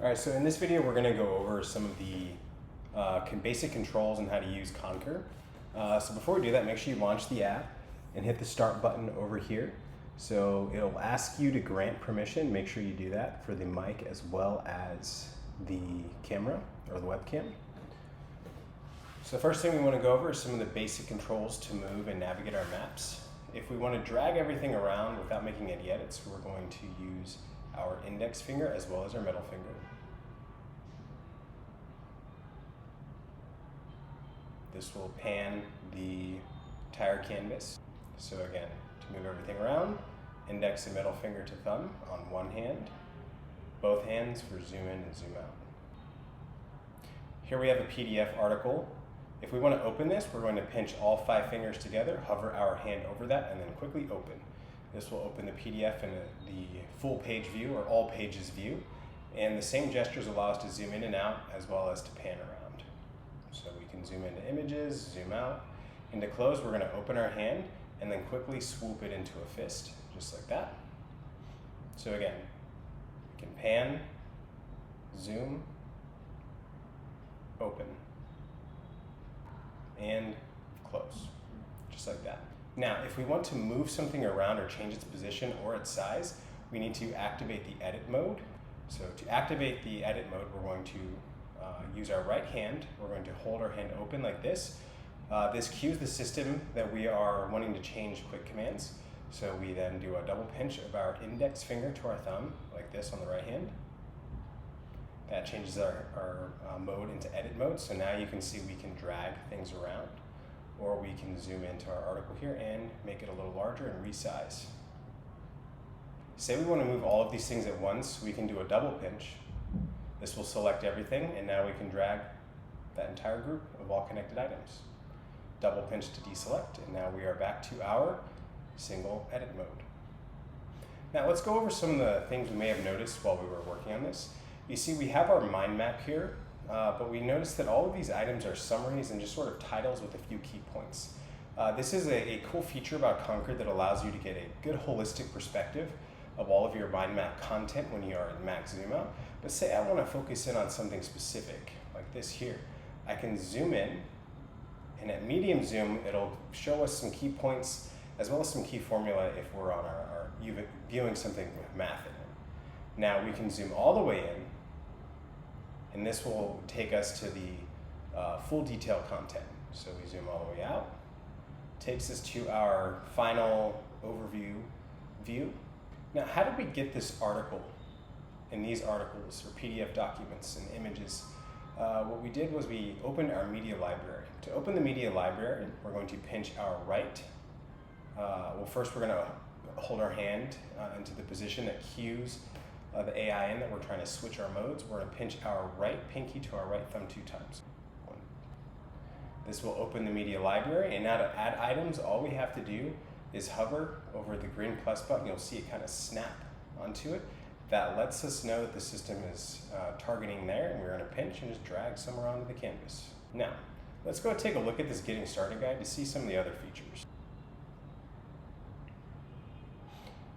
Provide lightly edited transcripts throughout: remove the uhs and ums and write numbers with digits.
All right, so in this video, we're going to go over some of the basic controls and how to use Qonqur. So before we do that, make sure you launch the app and hit the start button over here. So it'll ask you to grant permission. Make sure you do that for the mic as well as the camera or the webcam. So the first thing we want to go over is some of the basic controls to move and navigate our maps. If we want to drag everything around without making any edits, we're going to use our index finger as well as our middle finger. This will pan the entire canvas. So again, to move everything around, index and middle finger to thumb on one hand, both hands for zoom in and zoom out. Here we have a PDF article. If we want to open this, we're going to pinch all 5 fingers together, hover our hand over that, and then quickly open. This will open the PDF in the full page view or all pages view. And the same gestures allow us to zoom in and out as well as to pan around. So we can zoom into images, zoom out. Into close, we're going to open our hand and then quickly swoop it into a fist, just like that. So again, we can pan, zoom, open, and close, just like that. Now, if we want to move something around or change its position or its size, we need to activate the edit mode. So to activate the edit mode, we're going to use our right hand. We're going to hold our hand open like this. This cues the system that we are wanting to change quick commands. So we then do a double pinch of our index finger to our thumb, like this on the right hand. That changes our mode into edit mode. So now you can see we can drag things around, or we can zoom into our article here and make it a little larger and resize. Say we want to move all of these things at once, we can do a double pinch. This will select everything, and now we can drag that entire group of all connected items. Double pinch to deselect, and now we are back to our single edit mode. Now let's go over some of the things we may have noticed while we were working on this. You see we have our mind map here, but we noticed that all of these items are summaries and just sort of titles with a few key points. This is a cool feature about Qonqur that allows you to get a good holistic perspective of all of your mind map content when you are in max zoom out. But say I want to focus in on something specific, like this here. I can zoom in, and at medium zoom, it'll show us some key points as well as some key formula if we're on our viewing something with math in it. Now we can zoom all the way in, and this will take us to the full detail content. So we zoom all the way out, takes us to our final overview view. Now, how did we get this article and these articles or PDF documents and images? What we did was we opened our media library. To open the media library, we're going to pinch our right. Well, first we're going to hold our hand into the position that cues the AI in that we're trying to switch our modes. We're going to pinch our right pinky to our right thumb 2 times. This will open the media library, and now to add items, all we have to do is hover over the green plus button. You'll see it kind of snap onto it. That lets us know that the system is targeting there, and we're going to pinch and just drag somewhere onto the canvas. Now, let's go take a look at this getting started guide to see some of the other features.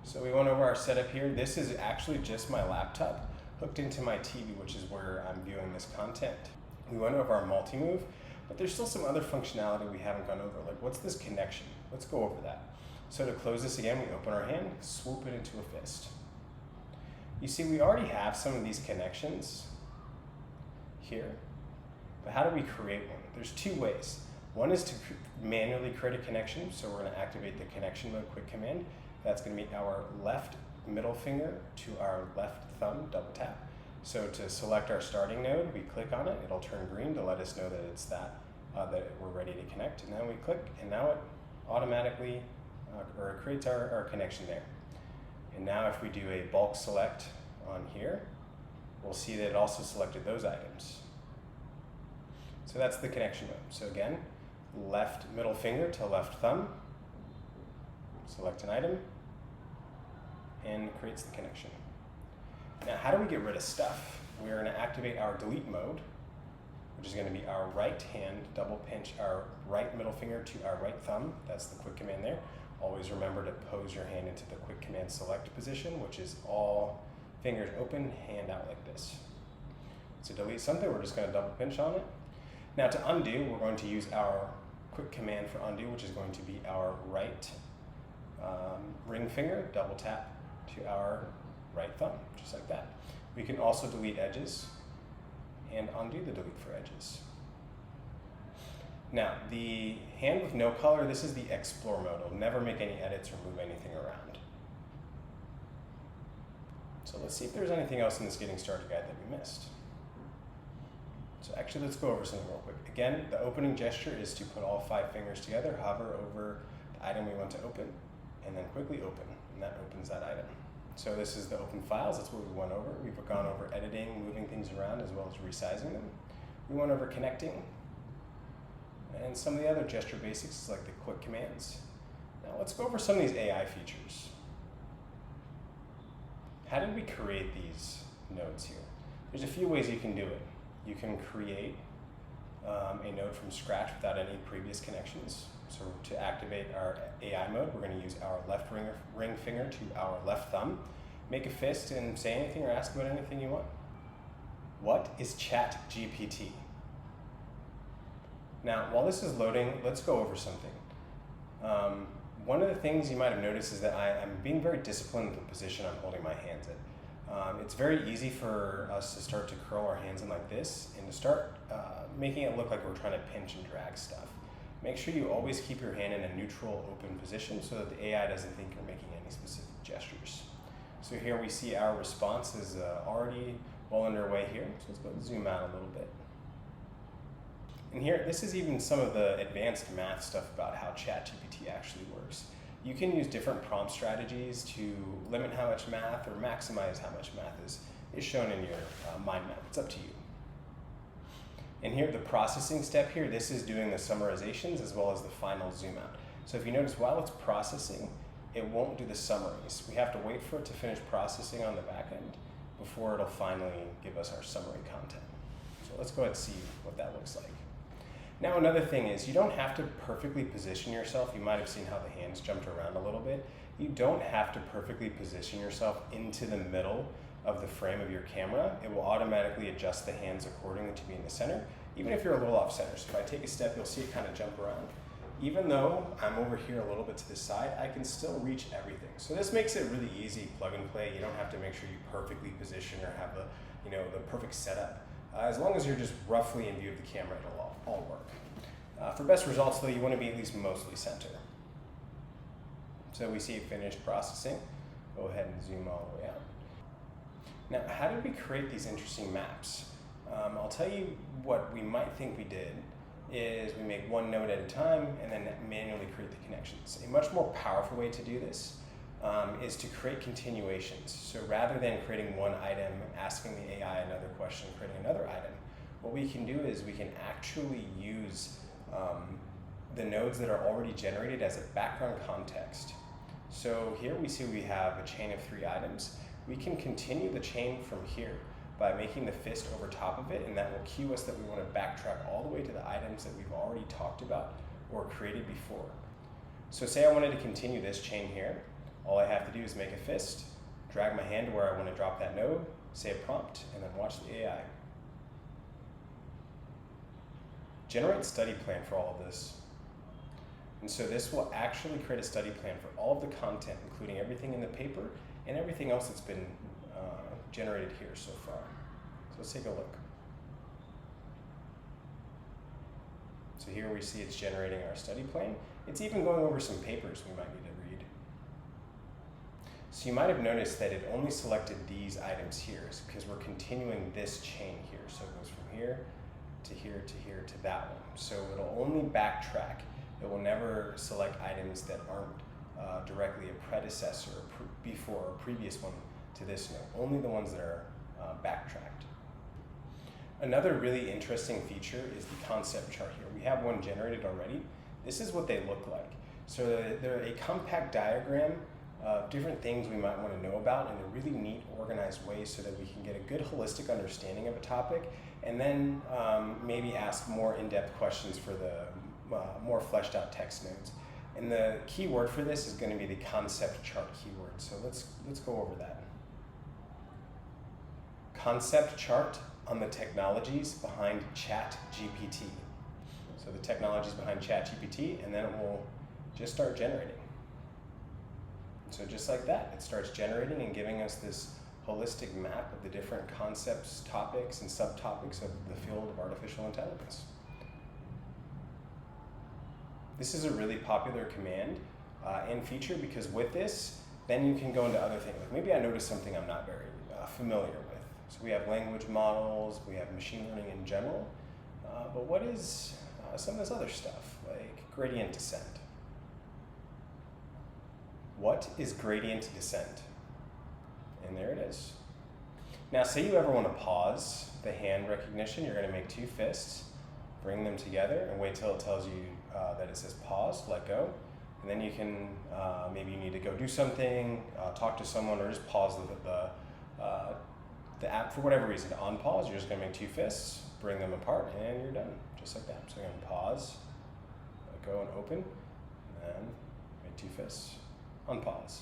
So we went over our setup here. This is actually just my laptop hooked into my TV, which is where I'm viewing this content. We went over our multi-move, but there's still some other functionality we haven't gone over, like what's this connection? Let's go over that. So to close this again, we open our hand, swoop it into a fist. You see, we already have some of these connections here, but how do we create one? There's 2 ways. One is to manually create a connection, so we're going to activate the connection mode quick command. That's going to be our left middle finger to our left thumb, double tap. So to select our starting node, we click on it, it'll turn green to let us know that it's that we're ready to connect, and then we click, and now it automatically or it creates our connection there. And now if we do a bulk select on here, we'll see that it also selected those items. So that's the connection mode. So again, left middle finger to left thumb, select an item, and it creates the connection. Now, how do we get rid of stuff? We're going to activate our delete mode, which is going to be our right hand, double pinch our right middle finger to our right thumb. That's the quick command there. Always remember to pose your hand into the quick command select position, which is all fingers open, hand out like this. To delete something, we're just going to double pinch on it. Now to undo, we're going to use our quick command for undo, which is going to be our right ring finger, double tap to our right thumb, just like that. We can also delete edges and undo the delete for edges. Now, the hand with no color, this is the explore mode. It'll never make any edits or move anything around. So let's see if there's anything else in this getting started guide that we missed. So actually, let's go over something real quick. Again, the opening gesture is to put all 5 fingers together, hover over the item we want to open, and then quickly open, and that opens that item. So this is the open files, that's what we went over. We've gone over editing, moving things around, as well as resizing them. We went over connecting, and some of the other gesture basics, like the quick commands. Now let's go over some of these AI features. How did we create these nodes here? There's a few ways you can do it. You can create a node from scratch without any previous connections. So to activate our AI mode, we're going to use our left ring finger to our left thumb. Make a fist and say anything or ask about anything you want. What is ChatGPT? Now, while this is loading, let's go over something. One of the things you might have noticed is that I'm being very disciplined with the position I'm holding my hands in. It's very easy for us to start to curl our hands in like this and to start making it look like we're trying to pinch and drag stuff. Make sure you always keep your hand in a neutral, open position so that the AI doesn't think you're making any specific gestures. So here we see our response is already well underway here. So let's go zoom out a little bit. And here, this is even some of the advanced math stuff about how ChatGPT actually works. You can use different prompt strategies to limit how much math or maximize how much math is shown in your mind map. It's up to you. And here, the processing step here, this is doing the summarizations as well as the final zoom out. So if you notice, while it's processing, it won't do the summaries. We have to wait for it to finish processing on the back end before it'll finally give us our summary content. So let's go ahead and see what that looks like. Now another thing is, you don't have to perfectly position yourself. You might have seen how the hands jumped around a little bit. You don't have to perfectly position yourself into the middle of the frame of your camera. It will automatically adjust the hands accordingly to be in the center, even if you're a little off center. So if I take a step, you'll see it kind of jump around. Even though I'm over here a little bit to the side, I can still reach everything. So this makes it really easy, plug and play. You don't have to make sure you perfectly position or have the perfect setup. As long as you're just roughly in view of the camera, it'll all work. For best results, though, you want to be at least mostly center. So we see it finished processing. Go ahead and zoom all the way out. Now, how did we create these interesting maps? I'll tell you what we might think we did is we make one node at a time and then manually create the connections. A much more powerful way to do this is to create continuations. So rather than creating one item, asking the AI another question, creating another item, what we can do is we can actually use the nodes that are already generated as a background context. So here we see we have a chain of 3 items. We can continue the chain from here by making the fist over top of it, and that will cue us that we want to backtrack all the way to the items that we've already talked about or created before. So say I wanted to continue this chain here. All I have to do is make a fist, drag my hand to where I want to drop that node, say a prompt, and then watch the AI. Generate study plan for all of this. And so this will actually create a study plan for all of the content, including everything in the paper and everything else that's been generated here so far. So let's take a look. So here we see it's generating our study plan. It's even going over some papers we might need to read. So you might have noticed that it only selected these items here because we're continuing this chain here. So it goes from here to here to here to that one. So it'll only backtrack. It will never select items that aren't directly a predecessor before or previous one to this node, only the ones that are backtracked. Another really interesting feature is the concept chart here. We have one generated already. This is what they look like. So they're a compact diagram of different things we might want to know about in a really neat, organized way so that we can get a good holistic understanding of a topic and then maybe ask more in-depth questions for the more fleshed out text nodes. And the key word for this is going to be the concept chart keyword. So let's go over that. Concept chart on the technologies behind ChatGPT. So the technologies behind ChatGPT, and then it will just start generating. So just like that, it starts generating and giving us this holistic map of the different concepts, topics, and subtopics of the field of artificial intelligence. This is a really popular command and feature, because with this, then you can go into other things. Like maybe I noticed something I'm not very familiar with. So we have language models, we have machine learning in general, but what is some of this other stuff, like gradient descent? What is gradient descent? And there it is. Now, say you ever want to pause the hand recognition, you're going to make two fists, bring them together, and wait till it tells you that it says pause, let go. And then you can, maybe you need to go do something, talk to someone, or just pause the app for whatever reason. On pause, you're just going to make two fists, bring them apart, and you're done, just like that. So you're going to pause, let go and open, and then make two fists, unpause.